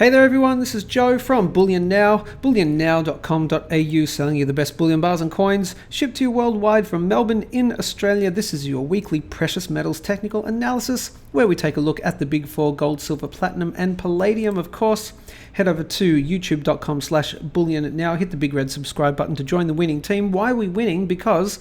Hey there everyone, this is Joe from Bullion Now, bullionnow.com.au, selling you the best bullion bars and coins, shipped to you worldwide from Melbourne in Australia. This is your weekly precious metals technical analysis, where we take a look at the big four: gold, silver, platinum, and palladium, of course. Head over to youtube.com/bullionnow, hit the big red subscribe button to join the winning team. Why are we winning? Because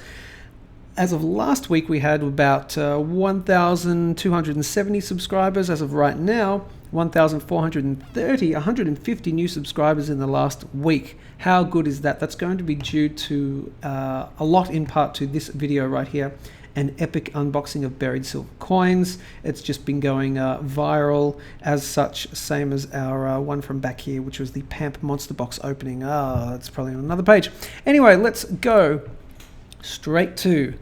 as of last week, we had about 1,270 subscribers. As of right now, 1,430, 150 new subscribers in the last week. How good is that? That's going to be due to a lot in part to this video right here, an epic unboxing of buried silver coins. It's just been going viral as such, same as our one from back here, which was the Pamp Monster Box opening. That's probably on another page. Anyway, let's go straight to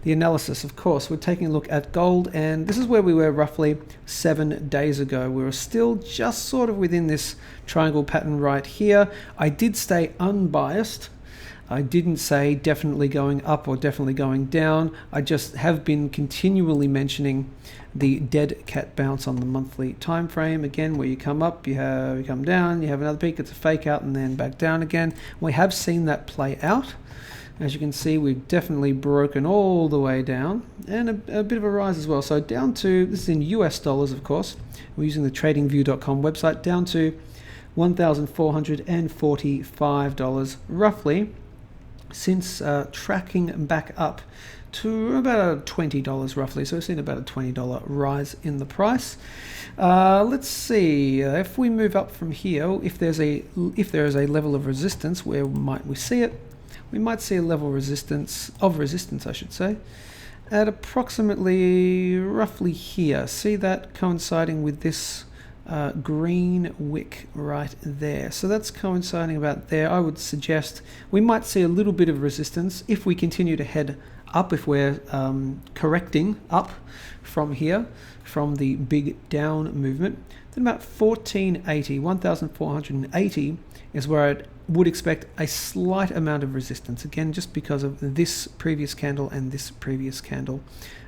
the analysis. Of course, we're taking a look at gold, and this is where we were roughly 7 days ago. We were still just sort of within this triangle pattern right here. I did stay unbiased. I didn't say definitely going up or definitely going down. I just have been continually mentioning the dead cat bounce on the monthly time frame. Again, where you come up, you come down, you have another peak, it's a fake out, and then back down again. We have seen that play out. As you can see, we've definitely broken all the way down, and a bit of a rise as well. So down to, this is in US dollars, of course. We're using the tradingview.com website, down to $1,445 roughly, since tracking back up to about $20 roughly. So we've seen about a $20 rise in the price. Let's see if we move up from here. If there is a level of resistance, where might we see it? We might see a level of resistance, I should say, at approximately roughly here. See that coinciding with this green wick right there. So that's coinciding about there. I would suggest we might see a little bit of resistance if we continue to head up, if we're correcting up from here, from the big down movement. Then about 1,480 is where I'd would expect a slight amount of resistance, again just because of this previous candle and this previous candle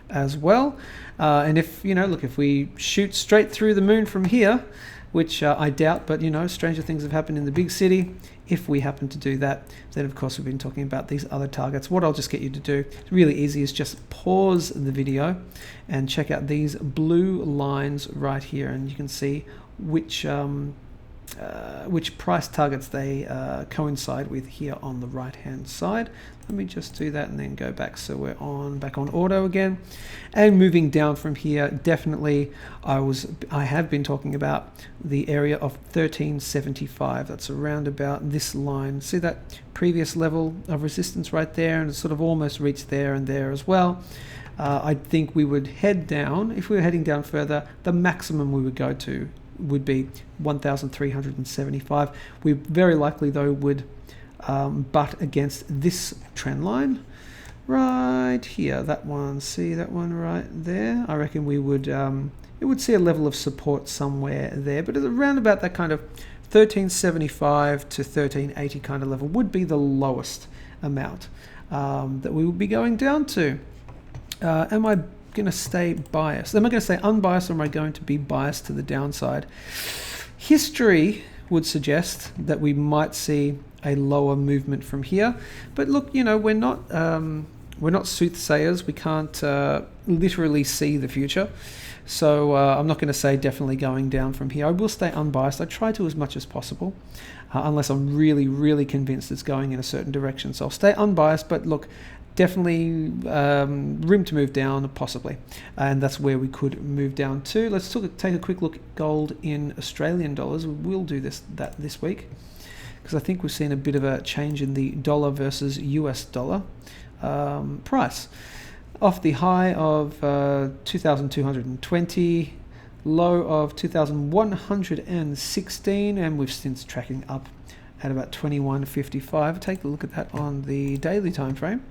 as well. And if if we shoot straight through the moon from here, which I doubt, but stranger things have happened in the big city. If we happen to do that, then of course we've been talking about these other targets. What I'll just get you to do, it's really easy, is just pause the video and check out these blue lines right here, and you can see which price targets they coincide with here on the right hand side. Let me just do that and then go back, so we're back on auto again. And moving down from here, definitely I have been talking about the area of 1375. That's around about this line. See that previous level of resistance right there, and it's sort of almost reached there and there as well. I think we would head down. If we were heading down further, the maximum we would go to would be 1,375. We very likely though would butt against this trend line right here, that one. See that one right there? I reckon we would it would see a level of support somewhere there, but around about that kind of 1375 to 1380 kind of level would be the lowest amount that we would be going down to. Am I going to stay biased? Am I going to stay unbiased, or am I going to be biased to the downside? History would suggest that we might see a lower movement from here, but look, we're not soothsayers. We can't literally see the future, so I'm not going to say definitely going down from here. I will stay unbiased. I try to as much as possible, unless I'm really convinced it's going in a certain direction. So I'll stay unbiased, but look, definitely room to move down, possibly, and that's where we could move down to. Let's take a quick look at gold in Australian dollars. We will do this week, because I think we've seen a bit of a change in the dollar versus US dollar price. Off the high of 2,220, low of 2,116, and we've since tracking up at about 21.55. Take a look at that on the daily time frame,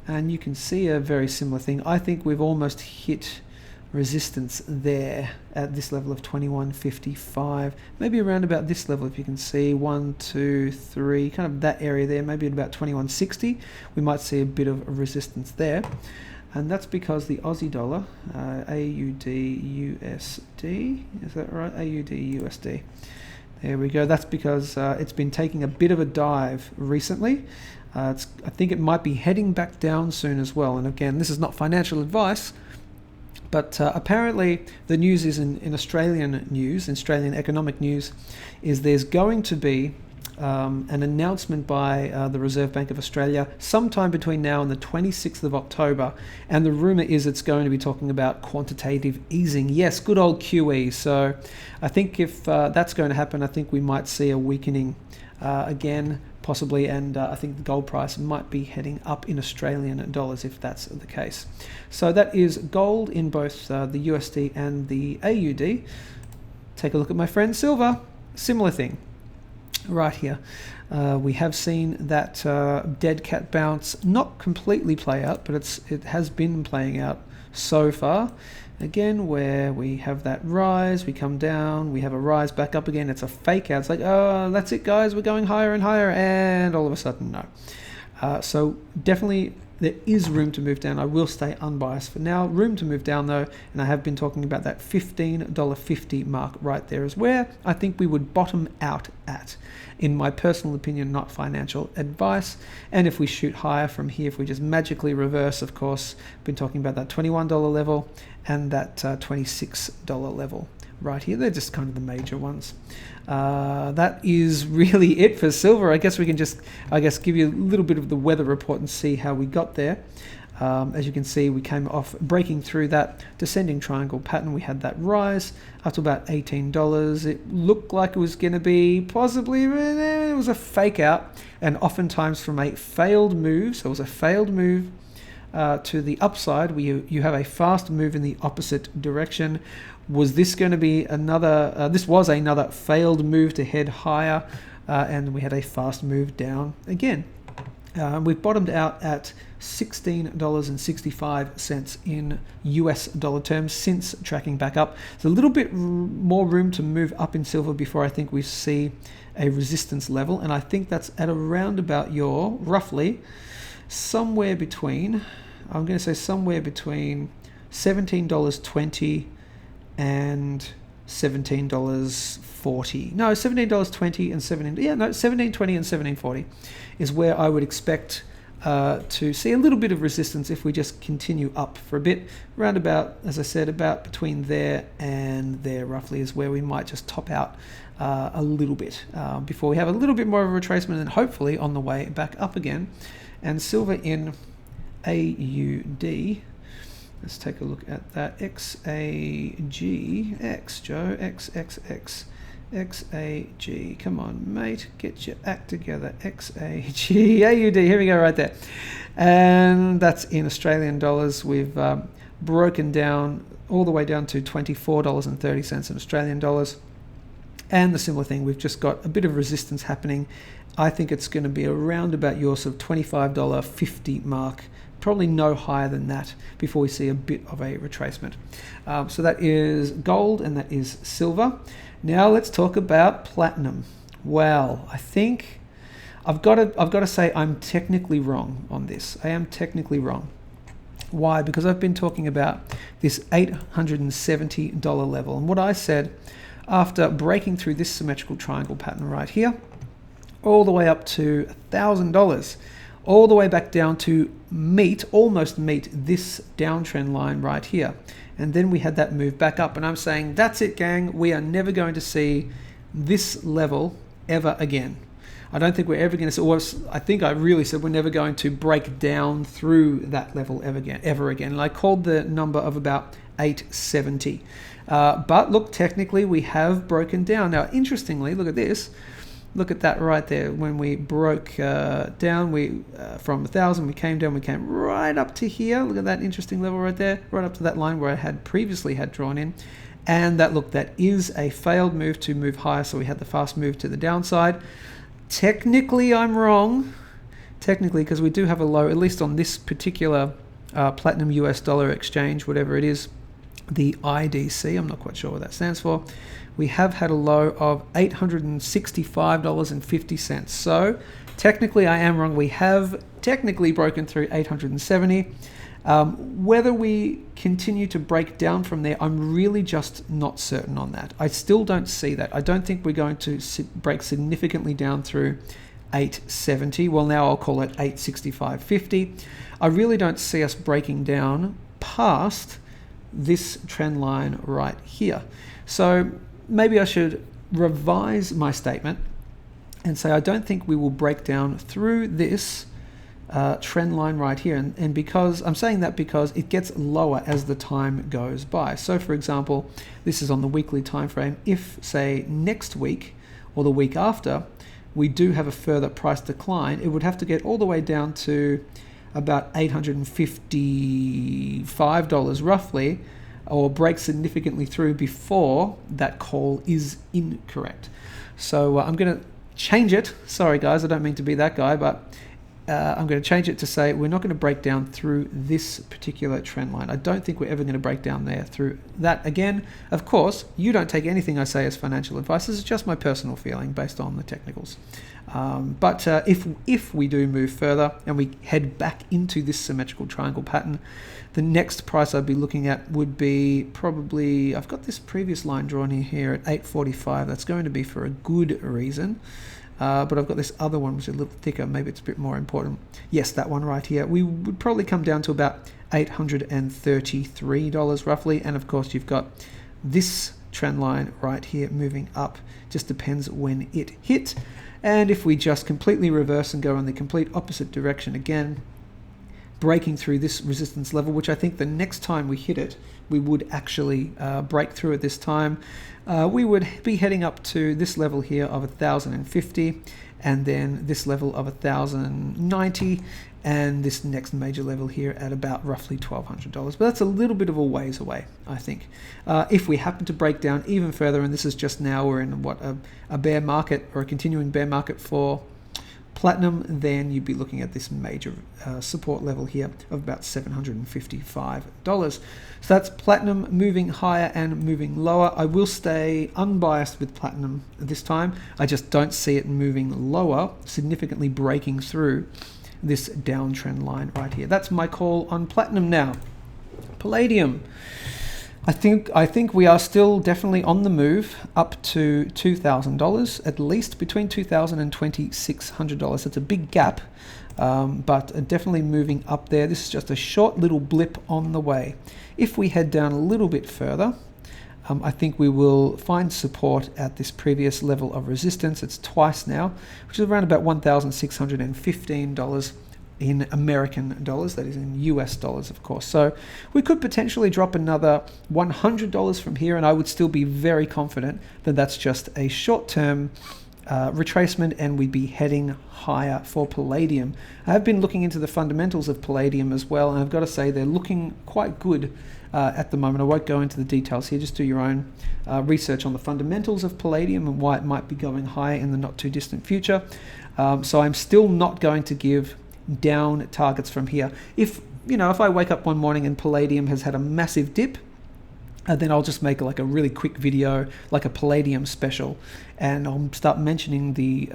and you can see a very similar thing. I think we've almost hit resistance there at this level of 21.55, maybe around about this level. If you can see 1, 2, 3, kind of that area there, maybe at about 21.60, we might see a bit of resistance there. and that's because the Aussie dollar, AUD USD, is that right? AUD USD. There we go. That's because it's been taking a bit of a dive recently. I think it might be heading back down soon as well. And again, this is not financial advice, but apparently the news is in Australian news, Australian economic news, is there's going to be an announcement by the Reserve Bank of Australia sometime between now and the 26th of October. And the rumour is it's going to be talking about quantitative easing. Yes, good old QE. So I think if that's going to happen, I think we might see a weakening again, possibly. And I think the gold price might be heading up in Australian dollars if that's the case. So that is gold in both the USD and the AUD. Take a look at my friend silver. Similar thing. Right here, we have seen that dead cat bounce not completely play out, but it has been playing out so far. Again, where we have that rise, we come down, we have a rise back up again. It's a fake out. It's like, oh, that's it, guys. We're going higher and higher, and all of a sudden, no. So definitely there is room to move down. I will stay unbiased for now. Room to move down though, and I have been talking about that $15.50 mark right there is where I think we would bottom out at, in my personal opinion, not financial advice. And if we shoot higher from here, if we just magically reverse, of course, been talking about that $21 level and that $26 level right here. They're just kind of the major ones. That is really it for silver. I guess we can just, give you a little bit of the weather report and see how we got there. As you can see, we came off breaking through that descending triangle pattern. We had that rise up to about $18. It looked like it was going to be possibly, it was a fake out, and oftentimes from a failed move. So it was a failed move to the upside, where you have a fast move in the opposite direction. Was this going to be another, this was another failed move to head higher, and we had a fast move down again. We've bottomed out at $16.65 in US dollar terms since tracking back up. There's a little bit more room to move up in silver before I think we see a resistance level, and I think that's at around about your, roughly, somewhere between, I'm going to say somewhere between $17.20 and $17.40. No, $17.20 and $17.20 and $17.40 is where I would expect to see a little bit of resistance if we just continue up for a bit. Around about, as I said, about between there and there roughly is where we might just top out a little bit before we have a little bit more of a retracement, and hopefully on the way back up again. And silver in AUD. Let's take a look at that. XAG, X, Joe, XXX, XAG. Come on, mate, get your act together. XAG, AUD, here we go, right there. And that's in Australian dollars. We've broken down all the way down to $24.30 in Australian dollars. And the similar thing, we've just got a bit of resistance happening. I think it's going to be around about your sort of $25.50 mark. Probably no higher than that before we see a bit of a retracement. So that is gold and that is silver. Now let's talk about platinum. Well, I think I've got to say I'm technically wrong on this. I am technically wrong. Why? Because I've been talking about this $870 level, and what I said after breaking through this symmetrical triangle pattern right here, all the way up to $1,000. All the way back down to almost meet this downtrend line right here. And then we had that move back up. And I'm saying, that's it, gang. We are never going to see this level ever again. I don't think we're ever going to see, or I think I really said we're never going to break down through that level ever again. And I called the number of about 870. But look, technically we have broken down. Now, interestingly, look at this. Look at that right there. When we broke down, we from 1,000, we came down, we came right up to here. Look at that interesting level right there, right up to that line where I had previously drawn in. And that, look, that is a failed move to move higher. So we had the fast move to the downside. Technically, I'm wrong. Technically, because we do have a low, at least on this particular platinum US dollar exchange, whatever it is, the IDC, I'm not quite sure what that stands for. We have had a low of $865.50. So technically I am wrong. We have technically broken through 870. Whether we continue to break down from there, I'm really just not certain on that. I still don't see that. I don't think we're going to break significantly down through 870. Well, now I'll call it 865.50. I really don't see us breaking down past this trend line right here. So maybe I should revise my statement and say I don't think we will break down through this trend line right here, and because I'm saying that because it gets lower as the time goes by. So for example, this is on the weekly time frame. If say next week or the week after we do have a further price decline, it would have to get all the way down to about $855 roughly, or break significantly through before that call is incorrect. So I'm going to change it. Sorry guys, I don't mean to be that guy, but I'm going to change it to say we're not going to break down through this particular trend line. I don't think we're ever going to break down there through that again. Of course, you don't take anything I say as financial advice. This is just my personal feeling based on the technicals. But if we do move further and we head back into this symmetrical triangle pattern, the next price I'd be looking at would be probably, I've got this previous line drawn in here at 845. That's going to be for a good reason. But I've got this other one which is a little thicker. Maybe it's a bit more important. Yes, that one right here. We would probably come down to about $833 roughly. And of course, you've got this trend line right here moving up. Just depends when it hit. And if we just completely reverse and go in the complete opposite direction again, breaking through this resistance level, which I think the next time we hit it, we would actually break through at this time. We would be heading up to this level here of 1,050, and then this level of 1,090, and this next major level here at about roughly $1,200. But that's a little bit of a ways away, I think. If we happen to break down even further, and this is just now, we're in what, a bear market or a continuing bear market for platinum, then you'd be looking at this major support level here of about $755. So that's platinum moving higher and moving lower. I will stay unbiased with platinum this time. I just don't see it moving lower, significantly breaking through this downtrend line right here. That's my call on platinum now. Palladium. I think we are still definitely on the move up to $2,000, at least between $2,000 and $2,600. It's a big gap, but definitely moving up there. This is just a short little blip on the way. If we head down a little bit further, I think we will find support at this previous level of resistance. It's twice now, which is around about $1,615 in American dollars, that is in US dollars, of course. So we could potentially drop another $100 from here, and I would still be very confident that that's just a short-term retracement, and we'd be heading higher for Palladium. I have been looking into the fundamentals of Palladium as well, and I've got to say they're looking quite good at the moment. I won't go into the details here, just do your own research on the fundamentals of Palladium and why it might be going higher in the not too distant future. So I'm still not going to give down targets from here. If I wake up one morning and Palladium has had a massive dip, then I'll just make like a really quick video, like a Palladium special, and I'll start mentioning the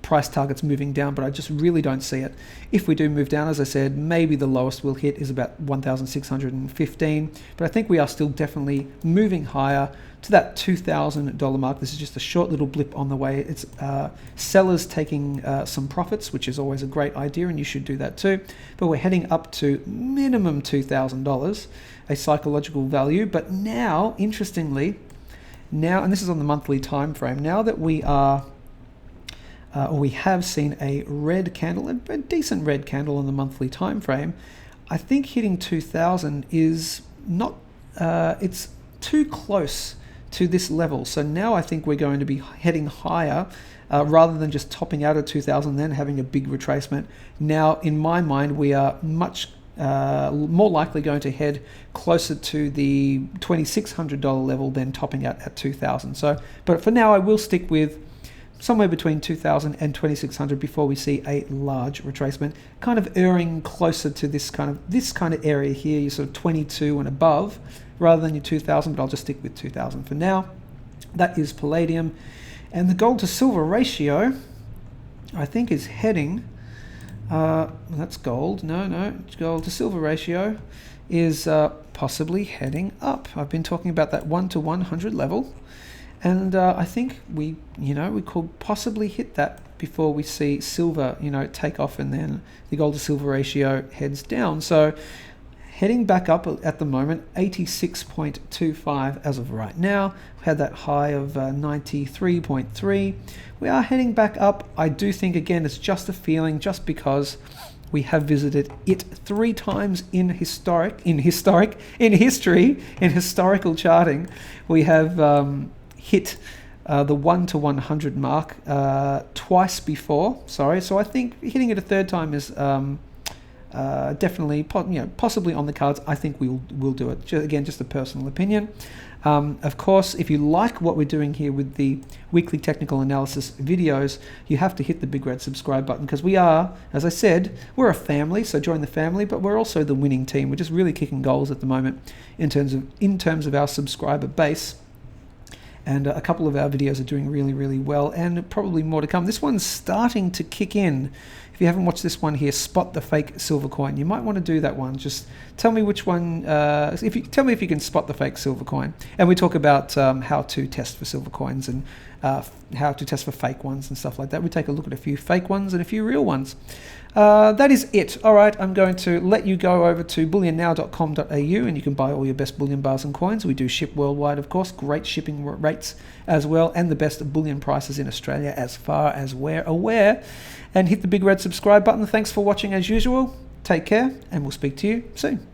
price targets moving down, but I just really don't see it. If we do move down, as I said, maybe the lowest we'll hit is about 1,615, but I think we are still definitely moving higher to that $2,000 mark. This is just a short little blip on the way. It's sellers taking some profits, which is always a great idea, and you should do that too. But we're heading up to minimum $2,000, a psychological value. But now, interestingly, and this is on the monthly time frame, now that we are we have seen a red candle, a decent red candle on the monthly time frame, I think hitting 2,000 is not, it's too close to this level. So now I think we're going to be heading higher rather than just topping out at 2,000 then having a big retracement. Now, in my mind, we are much more likely going to head closer to the $2,600 level than topping out at 2,000. So, but for now, I will stick with somewhere between 2,000 and 2,600 before we see a large retracement, kind of erring closer to this kind of area here, you sort of 22 and above, rather than your 2,000, but I'll just stick with 2,000 for now. That is Palladium. And the gold to silver ratio, I think, is heading That's gold. No, gold to silver ratio is possibly heading up. I've been talking about that 1 to 100 level, and I think we could possibly hit that before we see silver, take off, and then the gold to silver ratio heads down. So heading back up at the moment, 86.25 as of right now. We had that high of 93.3. We are heading back up. I do think, again, it's just a feeling, just because we have visited it 3 times in historical charting. We have hit the 1 to 100 mark twice before. So I think hitting it a 3rd time is definitely, possibly on the cards. I think we'll do it. Again, just a personal opinion. Of course, if you like what we're doing here with the weekly technical analysis videos, you have to hit the big red subscribe button, because we are, as I said, we're a family, so join the family, but we're also the winning team. We're just really kicking goals at the moment in terms of our subscriber base. And a couple of our videos are doing really, really well, and probably more to come. This one's starting to kick in. If you haven't watched this one here, Spot the Fake Silver Coin, you might want to do that one. Just tell me which one, tell me if you can spot the fake silver coin. And we talk about how to test for silver coins, and how to test for fake ones and stuff like that. We take a look at a few fake ones and a few real ones. That is it. All right, I'm going to let you go over to bullionnow.com.au, and you can buy all your best bullion bars and coins. We do ship worldwide, of course, great shipping rates as well, and the best bullion prices in Australia as far as we're aware. And hit the big red subscribe button. Thanks for watching as usual. Take care, and we'll speak to you soon.